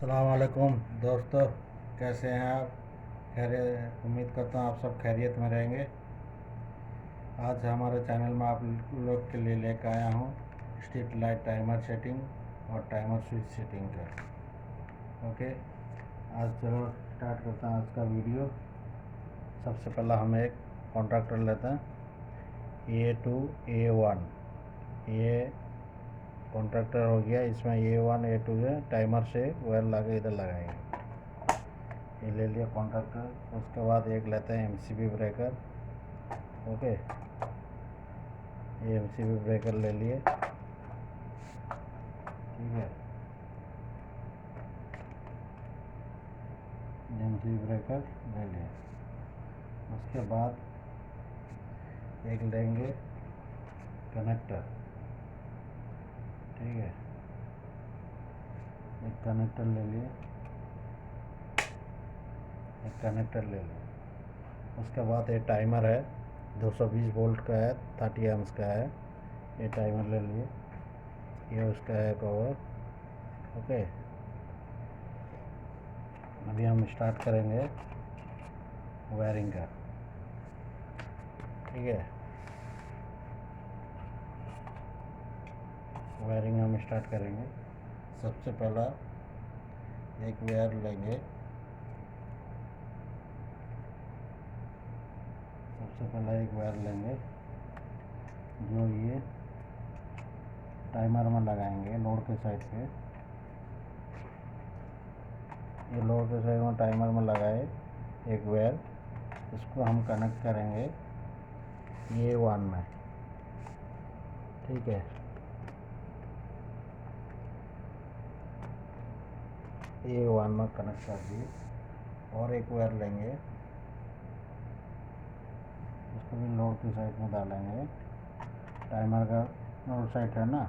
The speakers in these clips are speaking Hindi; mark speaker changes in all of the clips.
Speaker 1: अस्सलाम वालेकुम दोस्तों, कैसे हैं आप? खैरियत, उम्मीद करता हूँ आप सब खैरियत में रहेंगे। आज हमारे चैनल में आप लोग के लिए लेकर आया हूँ स्ट्रीट लाइट टाइमर सेटिंग और टाइमर स्विच सेटिंग का। ओके, आज चलो स्टार्ट करते हैं आज का वीडियो। सबसे पहला हम एक कॉन्ट्रैक्टर लेते हैं A2 A1। ये कॉन्ट्रैक्टर हो गया, इसमें A1 A2 है। टाइमर से वायर लगा इधर लगाएंगे। ये ले लिया कॉन्ट्रैक्टर। उसके बाद एक लेते हैं MCB ब्रेकर। ओके, ये MCB ब्रेकर ले लिए। ठीक है, MCB ब्रेकर ले लिए। उसके बाद एक लेंगे कनेक्टर। ठीक है, एक कनेक्टर ले लिए, एक कनेक्टर ले लिए। उसके बाद ये टाइमर है, 220 वोल्ट का है, 30 एम्स का है। ये टाइमर ले लिए। ये उसका है कवर। ओके, अभी हम स्टार्ट करेंगे वायरिंग का। ठीक है, वायरिंग हम स्टार्ट करेंगे। सबसे पहला एक वायर लेंगे। सबसे पहला एक वायर लेंगे जो ये टाइमर में लगाएंगे लोड के साइड पे। ये लोड के साइड में टाइमर में लगाए एक वायर। इसको हम कनेक्ट करेंगे A1 में। ठीक है, A1 में कनेक्ट कर दिए। और एक वायर लेंगे, इसको भी लोड की साइड में डालेंगे। टाइमर का लोड साइड है ना,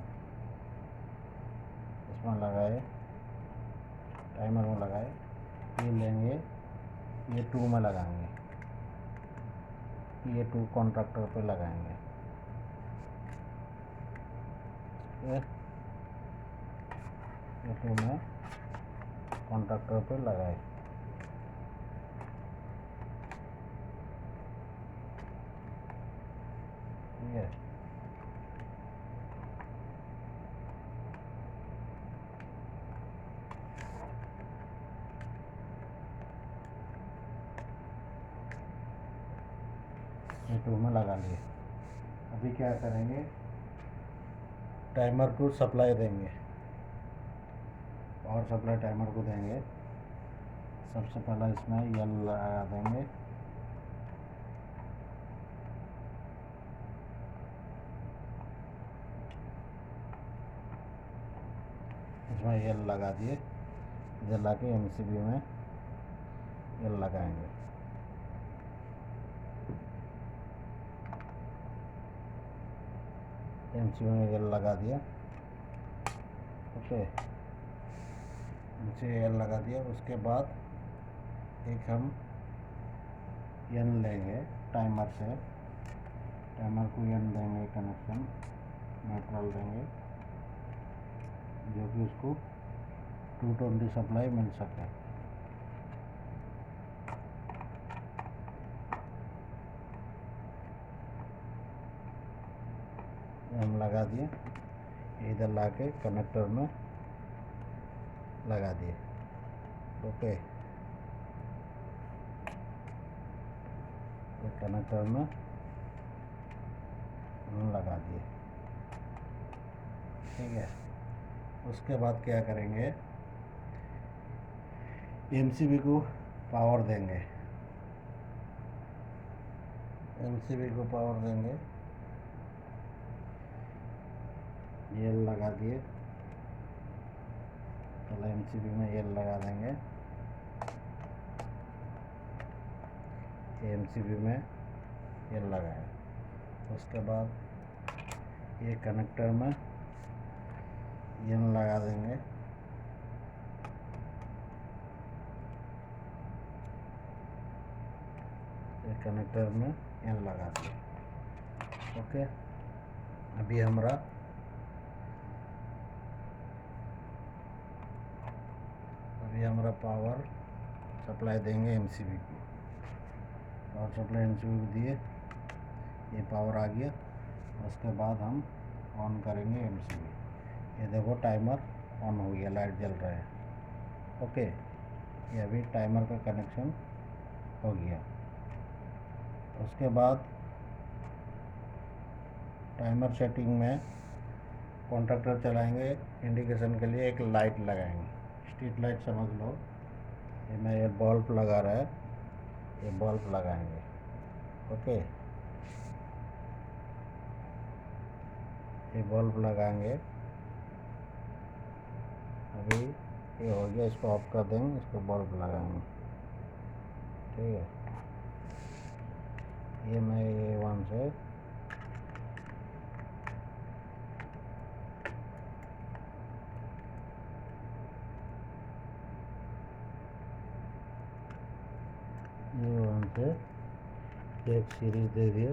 Speaker 1: इसमें लगाए, टाइमर में लगाए। ये लेंगे, ये 2 में लगाएंगे, ये 2 कॉन्ट्रैक्टर पे लगाएंगे। ये 2 में कॉन्ट्रैक्टर पे लगाए। ठीक है, ये 2 में लगा लिए। अभी क्या करेंगे, टाइमर को सप्लाई देंगे, पावर सप्लाई टाइमर को देंगे। सबसे पहला इसमें यल लगा देंगे। इसमें यल लगा दिए। इधर ला के MCB में यल लगाएंगे। MCB में यल लगा दिया। ओके, नीचे यल लगा दिया। उसके बाद एक हम एन लेंगे टाइमर से। टाइमर को एन देंगे कनेक्शन, न्यूट्रल देंगे, जो कि उसको 220 सप्लाई मिल सके। हम लगा दिए। इधर ला के कनेक्टर में लगा दिए। ओके, तो कनेक्टर में लगा दिए। ठीक है, उसके बाद क्या करेंगे, MCB को पावर देंगे। MCB को पावर देंगे। ये लगा दिए। पहले MCB में ये लगा देंगे। MCB में ये लगाए। उसके बाद ये कनेक्टर में ये लगा देंगे। ये कनेक्टर में ये लगा दिए। ओके, अभी हमारा अभी हमारा पावर सप्लाई देंगे एमसीबी को। पावर सप्लाई एमसीबी को दिए, ये पावर आ गया। उसके बाद हम ऑन करेंगे एमसीबी। ये देखो टाइमर ऑन हो गया, लाइट जल रहा है। ओके, ये अभी टाइमर का कनेक्शन हो गया। उसके बाद टाइमर सेटिंग में कॉन्ट्रैक्टर चलाएंगे, इंडिकेशन के लिए एक लाइट लगाएंगे, स्ट्रीट लाइट समझ लो। ये मैं ये बल्ब लगा रहा है, ये बल्ब लगाएंगे। ओके, ये बल्ब लगाएंगे। अभी ये हो गया, इसको ऑफ कर देंगे, इसको बल्ब लगाएंगे। ठीक है, ये मैं ये वन से एक सीरीज दे दिया।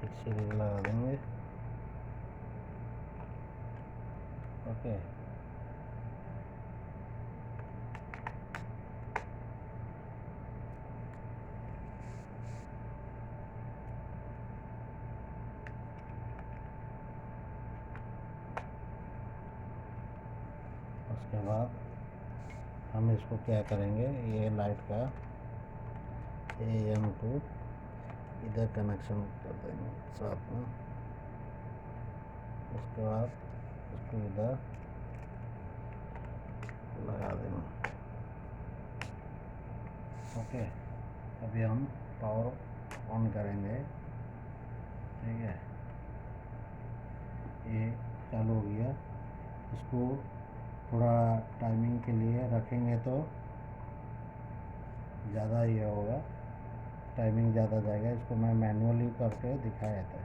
Speaker 1: एक सीरीज लगा देंगे। ओके, उसके बाद हम इसको क्या करेंगे, ये लाइट का AM को इधर कनेक्शन कर देंगे साथ में। उसके बाद इसको इधर लगा देंगे। ओके, अभी हम पावर ऑन करेंगे। ठीक है, ये चालू हो गया। इसको थोड़ा टाइमिंग के लिए रखेंगे तो ज़्यादा ये होगा, टाइमिंग ज़्यादा जाएगा। इसको मैं मैनुअली करके दिखाया था।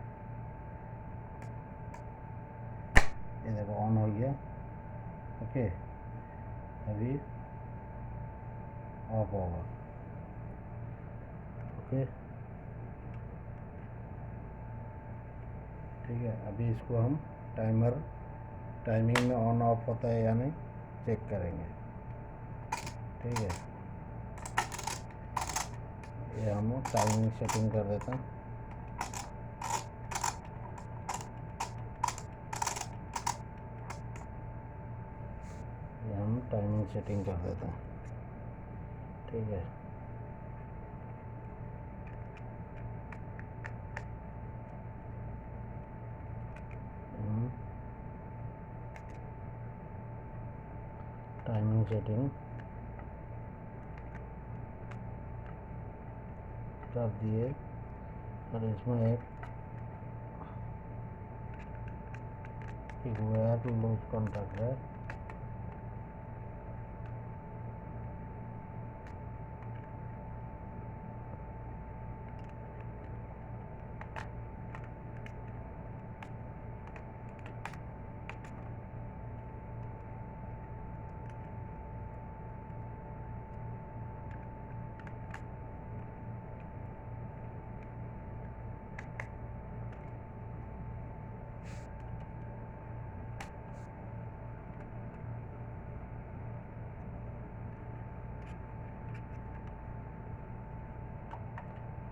Speaker 1: ये देखो ऑन हो गया। ओके, अभी ऑफ होगा। ओके, ठीक है, अभी इसको हम टाइमिंग में ऑन ऑफ होता है या नहीं चेक करेंगे। ठीक है, ये हम टाइमिंग सेटिंग कर देते हैं। ये हम टाइमिंग सेटिंग कर देते हैं। ठीक है, टाइमिंग सेटिंग कर दिए और इसमें एक वायर लूज कॉन्टैक्ट है।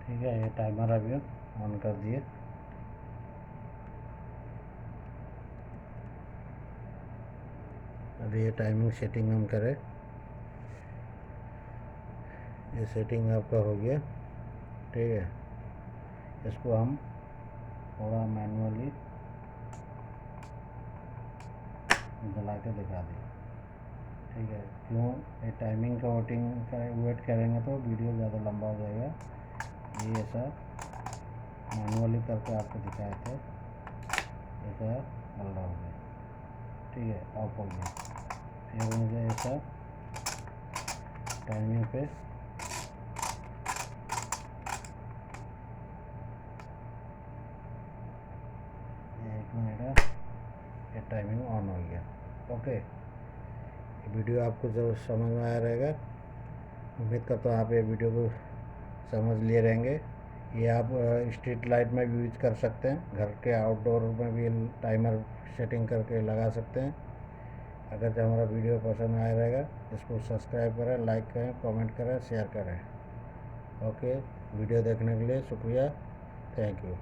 Speaker 1: ठीक है, ये टाइमर अभी ऑन कर दिए। अभी ये टाइमिंग सेटिंग हम करें। ये सेटिंग आपका हो गया। ठीक है, इसको हम थोड़ा मैनुअली जला के दिखा दें। ठीक है, क्यों ये टाइमिंग का वेट करेंगे तो वीडियो ज़्यादा लंबा हो जाएगा। ये ऐसा मैनुअली करके आपको दिखाए थे, ऐसा हल्ला हो गया। ठीक है, ऑफ हो गया। फिर मुझे ऐसा टाइमिंग पे एक मिनट है, ये टाइमिंग ऑन हो गया। ओके, वीडियो आपको जब समझ में आया रहेगा, उम्मीद करता हूँ आप ये वीडियो को समझ लिए रहेंगे। ये आप स्ट्रीट लाइट में भी यूज कर सकते हैं, घर के आउटडोर में भी टाइमर सेटिंग करके लगा सकते हैं। अगर जब हमारा वीडियो पसंद आया रहेगा, इसको सब्सक्राइब करें, लाइक करें, कमेंट करें, शेयर करें। ओके, वीडियो देखने के लिए शुक्रिया, थैंक यू।